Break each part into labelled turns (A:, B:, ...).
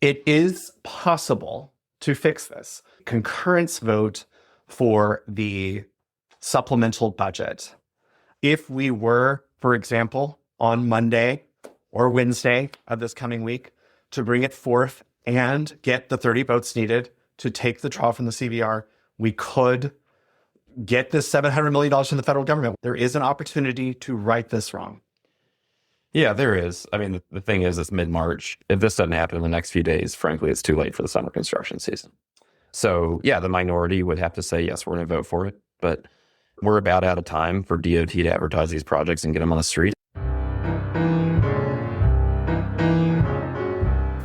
A: It is possible to fix this. Concurrence vote for the supplemental budget. If we were, for example, on Monday or Wednesday of this coming week to bring it forth and get the 30 votes needed to take the draw from the CVR, we could get this $700 million from the federal government. There is an opportunity to right this wrong.
B: Yeah, there is. I mean, the thing is, it's mid-March. If this doesn't happen in the next few days, frankly, it's too late for the summer construction season. So, yeah, the minority would have to say, yes, we're going to vote for it. But we're about out of time for DOT to advertise these projects and get them on the street.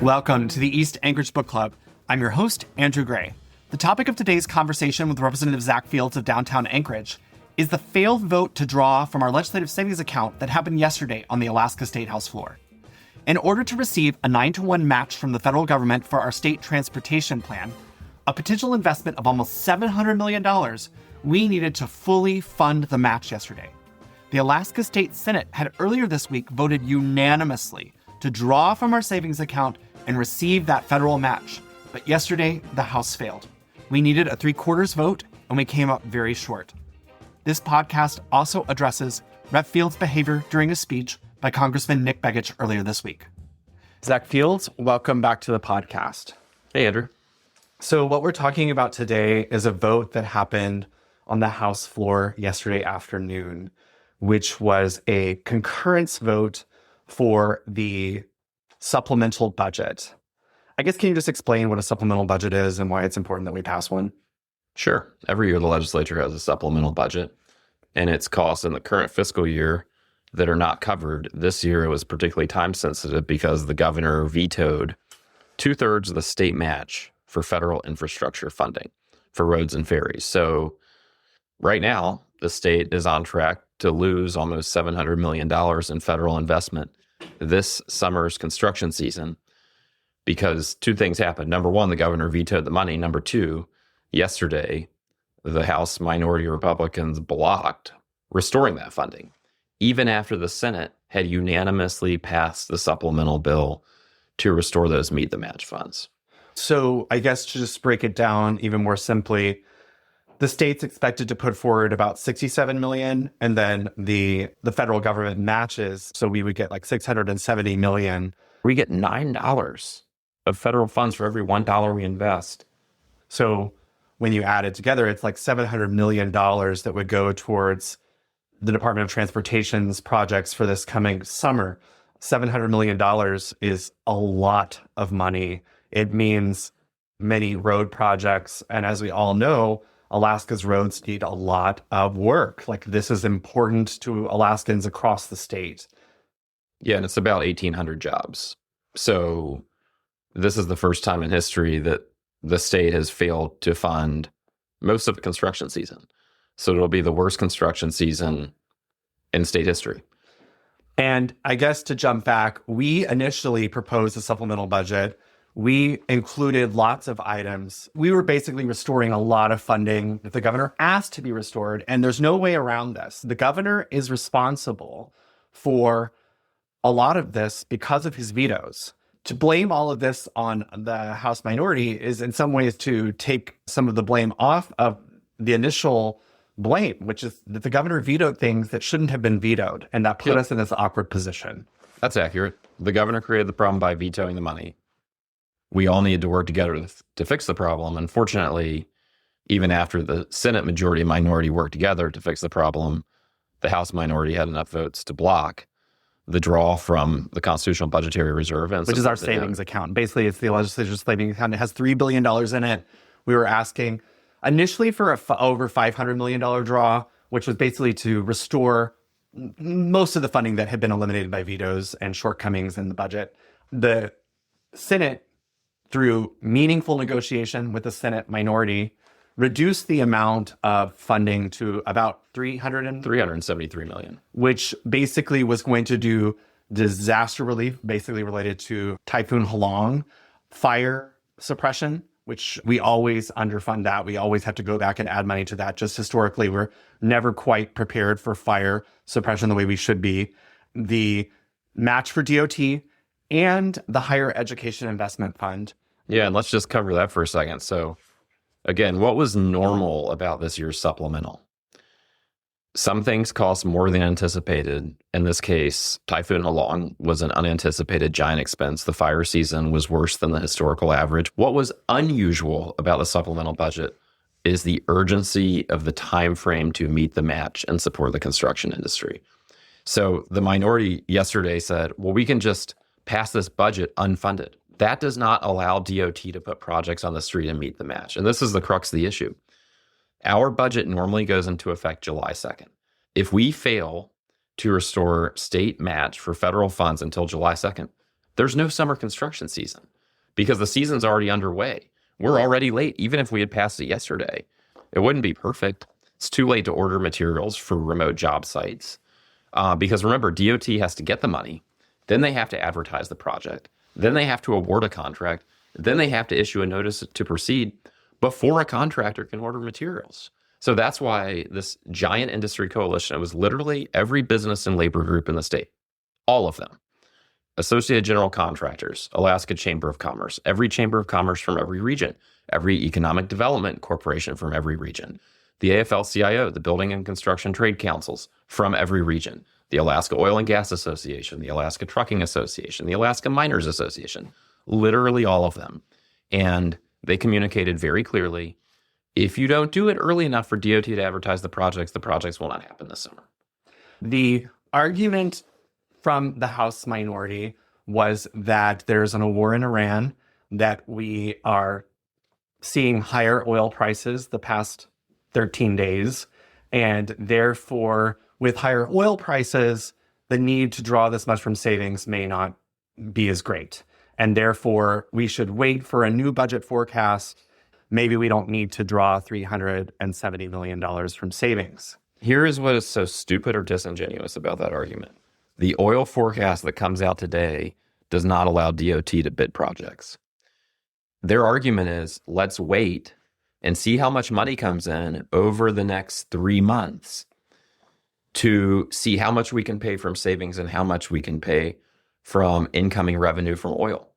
A: Welcome to the East Anchorage Book Club. I'm your host, Andrew Gray. The topic of today's conversation with Representative Zack Fields of downtown Anchorage is the failed vote to draw from our legislative savings account that happened yesterday on the Alaska State House floor. In order to receive a 9-to-1 match from the federal government for our state transportation plan, a potential investment of almost $700 million, we needed to fully fund the match yesterday. The Alaska State Senate had earlier this week voted unanimously to draw from our savings account and receive that federal match. But yesterday, the House failed. We needed a 3/4 vote, and we came up very short. This podcast also addresses Rep. Fields' behavior during a speech by Congressman Nick Begich earlier this week. Zack Fields, welcome back to the podcast.
B: Hey, Andrew.
A: So what we're talking about today is a vote that happened on the House floor yesterday afternoon, which was a concurrence vote for the supplemental budget. I guess, can you just explain what a supplemental budget is and why it's important that we pass one?
B: Sure. Every year, the legislature has a supplemental budget, and its costs in the current fiscal year that are not covered. This year, it was particularly time sensitive because the governor vetoed 2/3 of the state match for federal infrastructure funding for roads and ferries. So right now, the state is on track to lose almost $700 million in federal investment this summer's construction season because two things happened. Number one, the governor vetoed the money. Number two, yesterday, the House minority Republicans blocked restoring that funding, even after the Senate had unanimously passed the supplemental bill to restore those meet the match funds.
A: So I guess to just break it down even more simply, the state's expected to put forward about $67 million, and then the federal government matches. So we would get like $670 million.
B: We get $9 of federal funds for every $1 we invest.
A: So when you add it together, it's like $700 million that would go towards the Department of Transportation's projects for this coming summer. $700 million is a lot of money. It means many road projects. And as we all know, Alaska's roads need a lot of work. Like, this is important to Alaskans across the state.
B: Yeah, and it's about 1,800 jobs. So this is the first time in history that the state has failed to fund most of the construction season. So it'll be the worst construction season in state history.
A: And I guess to jump back, we initially proposed a supplemental budget. We included lots of items. We were basically restoring a lot of funding that the governor asked to be restored, and there's no way around this. The governor is responsible for a lot of this because of his vetoes. To blame all of this on the House minority is in some ways to take some of the blame off of the initial blame, which is that the governor vetoed things that shouldn't have been vetoed, and that put us in this awkward position.
B: That's accurate. The governor created the problem by vetoing the money. We all needed to work together to fix the problem. Unfortunately, even after the Senate majority and minority worked together to fix the problem, the House minority had enough votes to block the draw from the Constitutional Budgetary Reserve.
A: Which is our savings account. Basically, it's the legislature's savings account. It has $3 billion in it. We were asking initially for over $500 million draw, which was basically to restore most of the funding that had been eliminated by vetoes and shortcomings in the budget. The Senate, through meaningful negotiation with the Senate minority, reduced the amount of funding to about
B: $373 million,
A: which basically was going to do disaster relief, basically related to Typhoon Halong, fire suppression, which we always underfund that. We always have to go back and add money to that. Just historically, we're never quite prepared for fire suppression the way we should be. The match for DOT and the Higher Education Investment Fund.
B: Yeah, and let's just cover that for a second. So again, what was normal about this year's supplemental? Some things cost more than anticipated. In this case, Typhoon Halong was an unanticipated giant expense. The fire season was worse than the historical average. What was unusual about the supplemental budget is the urgency of the time frame to meet the match and support the construction industry. So the minority yesterday said, well, we can just pass this budget unfunded. That does not allow DOT to put projects on the street and meet the match. And this is the crux of the issue. Our budget normally goes into effect July 2nd. If we fail to restore state match for federal funds until July 2nd, there's no summer construction season because the season's already underway. We're already late, even if we had passed it yesterday. It wouldn't be perfect. It's too late to order materials for remote job sites. Because remember, DOT has to get the money, then they have to advertise the project, then they have to award a contract, then they have to issue a notice to proceed before a contractor can order materials. So that's why this giant industry coalition, it was literally every business and labor group in the state, all of them. Associated General Contractors, Alaska Chamber of Commerce, every Chamber of Commerce from every region, every Economic Development Corporation from every region, the AFL-CIO, the Building and Construction Trade Councils from every region, the Alaska Oil and Gas Association, the Alaska Trucking Association, the Alaska Miners Association, literally all of them. And they communicated very clearly, if you don't do it early enough for DOT to advertise the projects will not happen this summer.
A: The argument from the House minority was that there's a war in Iran, that we are seeing higher oil prices the past 13 days, and therefore, with higher oil prices, the need to draw this much from savings may not be as great. And therefore, we should wait for a new budget forecast. Maybe we don't need to draw $370 million from savings.
B: Here is what is so stupid or disingenuous about that argument. The oil forecast that comes out today does not allow DOT to bid projects. Their argument is, let's wait and see how much money comes in over the next 3 months to see how much we can pay from savings and how much we can pay from incoming revenue from oil.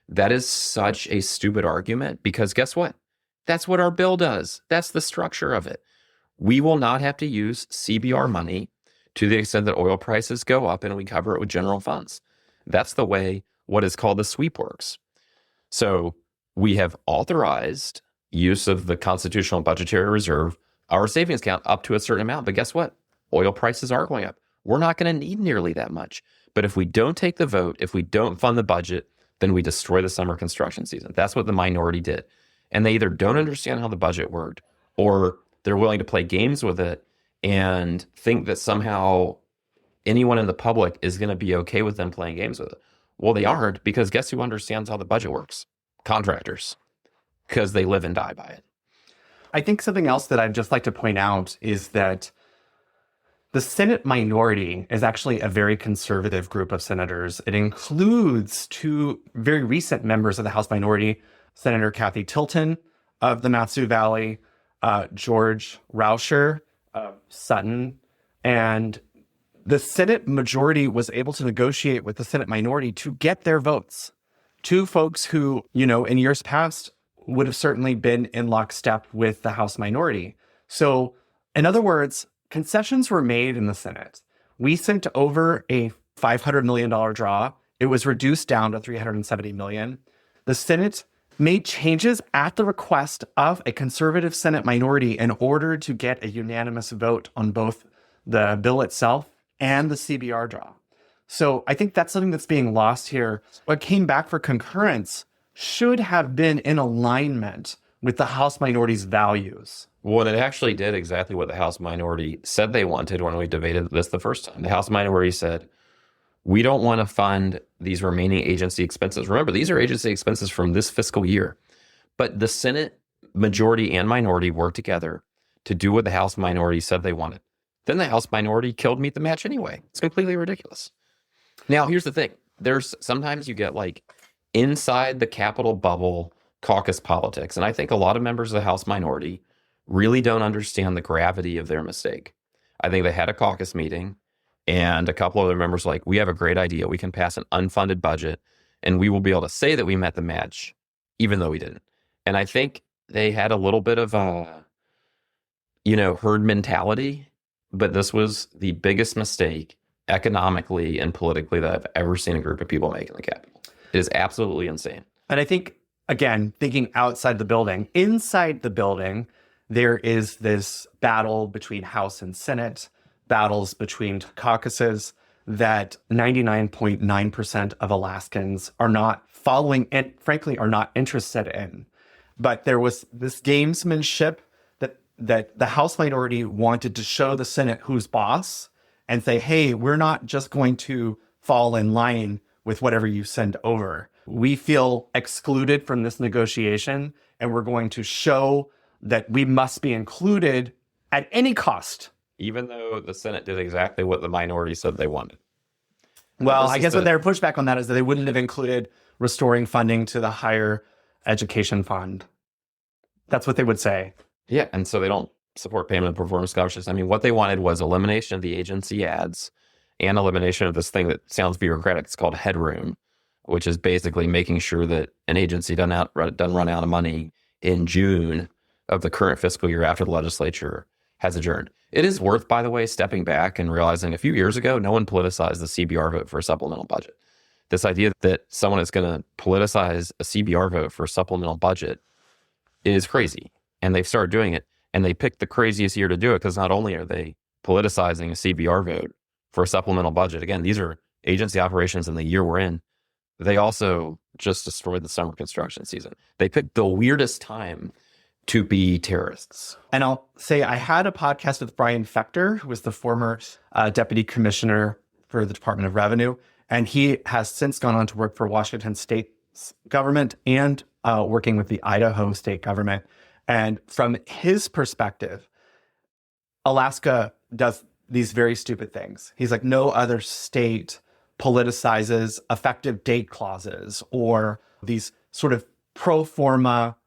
B: That is such a stupid argument because guess what? That's what our bill does. That's the structure of it. We will not have to use CBR money to the extent that oil prices go up and we cover it with general funds. That's the way what is called the sweep works. So we have authorized use of the Constitutional Budgetary Reserve, our savings account, up to a certain amount. But guess what? Oil prices are going up. We're not going to need nearly that much. But if we don't take the vote, if we don't fund the budget, then we destroy the summer construction season. That's what the minority did. And they either don't understand how the budget worked, or they're willing to play games with it and think that somehow anyone in the public is going to be okay with them playing games with it. Well, they aren't, because guess who understands how the budget works? Contractors, because they live and die by it.
A: I think something else that I'd just like to point out is that the Senate minority is actually a very conservative group of senators. It includes two very recent members of the House minority, Senator Kathy Tilton of the Mat-Su Valley, George Rauscher of Sutton, and the Senate majority was able to negotiate with the Senate minority to get their votes. Two folks who, in years past would have certainly been in lockstep with the House minority. So, in other words, concessions were made in the Senate. We sent over a $500 million draw. It was reduced down to $370 million. The Senate made changes at the request of a conservative Senate minority in order to get a unanimous vote on both the bill itself and the CBR draw. So I think that's something that's being lost here. What came back for concurrence should have been in alignment with the House minority's values.
B: Well, it actually did exactly what the House minority said they wanted when we debated this the first time. The House minority said, we don't want to fund these remaining agency expenses. Remember, these are agency expenses from this fiscal year. But the Senate majority and minority worked together to do what the House minority said they wanted. Then the House minority killed meet the match anyway. It's completely ridiculous. Now, here's the thing. Sometimes you get inside the Capitol bubble caucus politics. And I think a lot of members of the House minority really don't understand the gravity of their mistake. I think they had a caucus meeting and a couple of their members we have a great idea. We can pass an unfunded budget And we will be able to say that we met the match, even though we didn't. And I think they had a little bit of a, herd mentality, but this was the biggest mistake economically and politically that I've ever seen a group of people make in the Capitol. It is absolutely insane.
A: And I think, again, thinking outside the building, inside the building, there is this battle between House and Senate, battles between caucuses that 99.9% of Alaskans are not following and frankly are not interested in. But there was this gamesmanship that the House minority wanted to show the Senate who's boss and say, hey, we're not just going to fall in line with whatever you send over. We feel excluded from this negotiation, and we're going to show that we must be included at any cost.
B: Even though the Senate did exactly what the minority said they wanted.
A: Well, I guess what their pushback on that is that they wouldn't have included restoring funding to the higher education fund. That's what they would say.
B: Yeah, and so they don't support payment of performance scholarships. I mean, what they wanted was elimination of the agency ads and elimination of this thing that sounds bureaucratic. It's called headroom, which is basically making sure that an agency doesn't run out of money in June of the current fiscal year after the legislature has adjourned. It is worth, by the way, stepping back and realizing a few years ago, no one politicized the CBR vote for a supplemental budget. This idea that someone is going to politicize a CBR vote for a supplemental budget is crazy. And they've started doing it. And they picked the craziest year to do it because not only are they politicizing a CBR vote for a supplemental budget, again, these are agency operations in the year we're in, they also just destroyed the summer construction season. They picked the weirdest time to be terrorists.
A: And I'll say I had a podcast with Brian Fector, who was the former deputy commissioner for the Department of Revenue. And he has since gone on to work for Washington State's government and working with the Idaho state government. And from his perspective, Alaska does these very stupid things. He's like, no other state politicizes effective date clauses or these sort of pro forma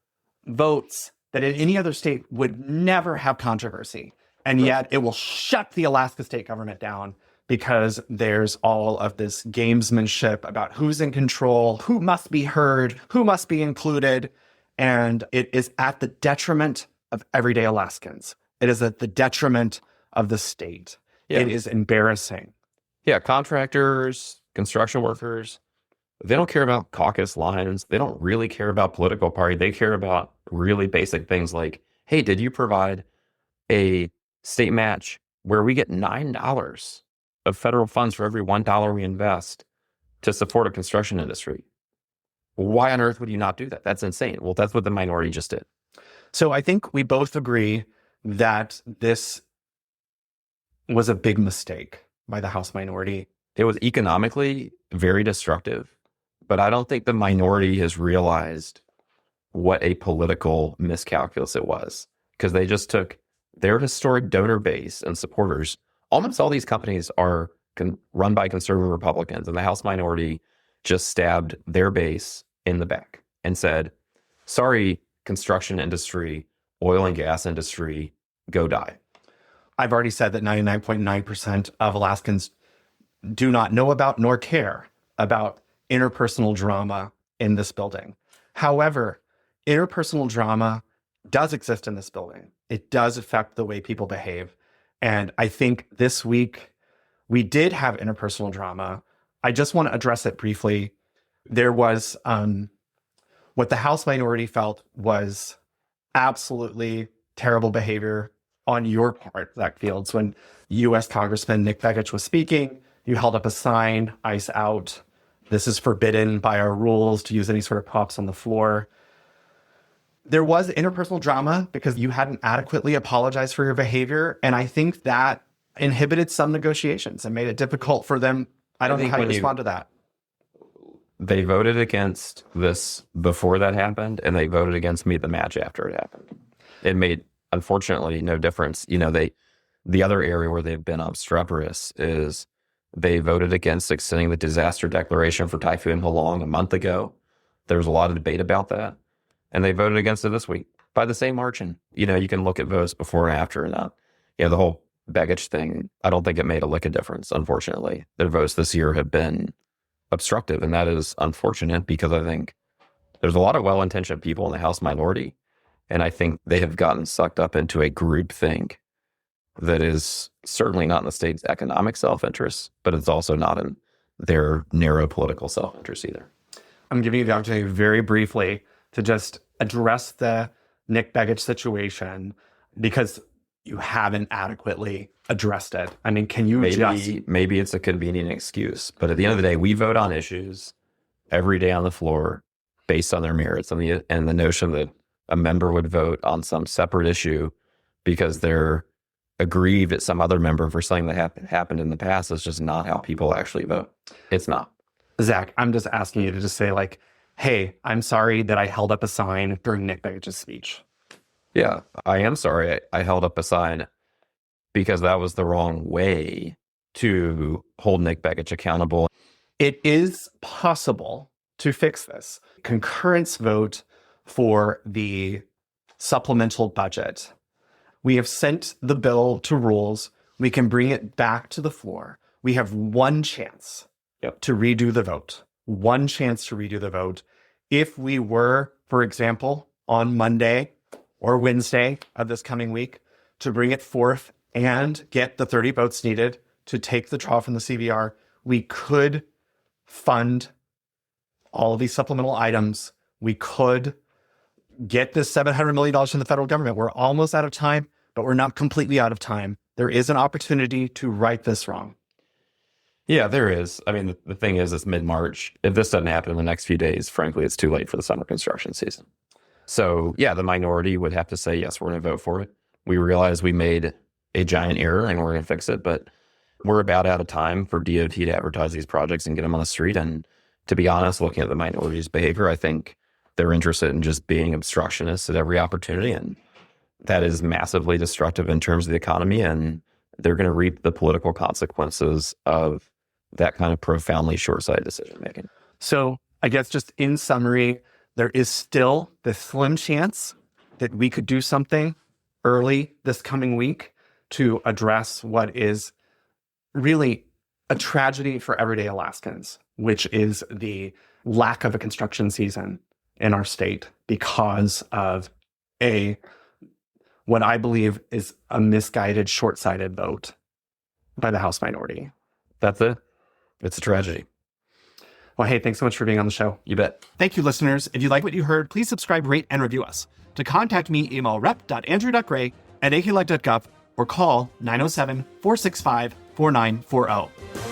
A: votes that in any other state would never have controversy. And yet it will shut the Alaska state government down because there's all of this gamesmanship about who's in control, who must be heard, who must be included. And it is at the detriment of everyday Alaskans. It is at the detriment of the state. Yeah. It is embarrassing.
B: Yeah, contractors, construction workers, they don't care about caucus lines. They don't really care about political party. They care about really basic things like, hey, did you provide a state match where we get $9 of federal funds for every $1 we invest to support a construction industry? Why on earth would you not do that? That's insane. Well, that's what the minority just did.
A: So I think we both agree that this was a big mistake by the House minority.
B: It was economically very destructive, but I don't think the minority has realized what a political miscalculus it was, because they just took their historic donor base and supporters. Almost all these companies are run by conservative Republicans, and the House minority just stabbed their base in the back and said, sorry, construction industry, oil and gas industry, go die.
A: I've already said that 99.9% of Alaskans do not know about nor care about interpersonal drama in this building. However, interpersonal drama does exist in this building. It does affect the way people behave. And I think this week we did have interpersonal drama. I just want to address it briefly. There was what the House minority felt was absolutely terrible behavior on your part, Zack Fields. When U.S. Congressman Nick Begich was speaking, you held up a sign, "Ice out. This is forbidden by our rules to use any sort of props on the floor." There was interpersonal drama because you hadn't adequately apologized for your behavior. And I think that inhibited some negotiations and made it difficult for them. I don't know how you respond to that.
B: They voted against this before that happened, and they voted against me at the match after it happened. It made, unfortunately, no difference. The other area where they've been obstreperous is they voted against extending the disaster declaration for Typhoon Halong a month ago. There was a lot of debate about that. And they voted against it this week by the same margin. You can look at votes before and after and that. The whole Begich thing, I don't think it made a lick of difference, unfortunately. Their votes this year have been obstructive. And that is unfortunate because I think there's a lot of well-intentioned people in the House minority. And I think they have gotten sucked up into a groupthink that is certainly not in the state's economic self-interest, but it's also not in their narrow political self-interest either.
A: I'm giving you the opportunity very briefly to just address the Nick Begich situation because you haven't adequately addressed it. I mean, can you
B: maybe it's a convenient excuse, but at the end of the day, we vote on issues every day on the floor based on their merits, and the notion that a member would vote on some separate issue because they're aggrieved at some other member for something that happened in the past is just not how people actually vote. It's not.
A: Zach, I'm just asking you to just say like, hey, I'm sorry that I held up a sign during Nick Begich's speech.
B: Yeah, I am sorry I held up a sign because that was the wrong way to hold Nick Begich accountable.
A: It is possible to fix this. Concurrence vote for the supplemental budget. We have sent the bill to rules. We can bring it back to the floor. We have one chance to redo the vote. One chance to redo the vote. If we were, for example, on Monday or Wednesday of this coming week, to bring it forth and get the 30 votes needed to take the draw from the CVR, we could fund all of these supplemental items. We could get this $700 million from the federal government. We're almost out of time, but we're not completely out of time. There is an opportunity to right this wrong.
B: Yeah, there is. I mean, the thing is, it's mid-March. If this doesn't happen in the next few days, frankly, it's too late for the summer construction season. So, yeah, the minority would have to say, yes, we're going to vote for it. We realize we made a giant error and we're going to fix it, but we're about out of time for DOT to advertise these projects and get them on the street. And to be honest, looking at the minority's behavior, I think they're interested in just being obstructionists at every opportunity. And that is massively destructive in terms of the economy. And they're going to reap the political consequences of that kind of profoundly short-sighted decision-making.
A: So I guess just in summary, there is still the slim chance that we could do something early this coming week to address what is really a tragedy for everyday Alaskans, which is the lack of a construction season in our state because of what I believe is a misguided, short-sighted vote by the House minority.
B: That's it. It's a tragedy.
A: Well, hey, thanks so much for being on the show.
B: You bet.
A: Thank you, listeners. If you like what you heard, please subscribe, rate, and review us. To contact me, email rep.andrew.gray@akelec.gov or call 907-465-4940.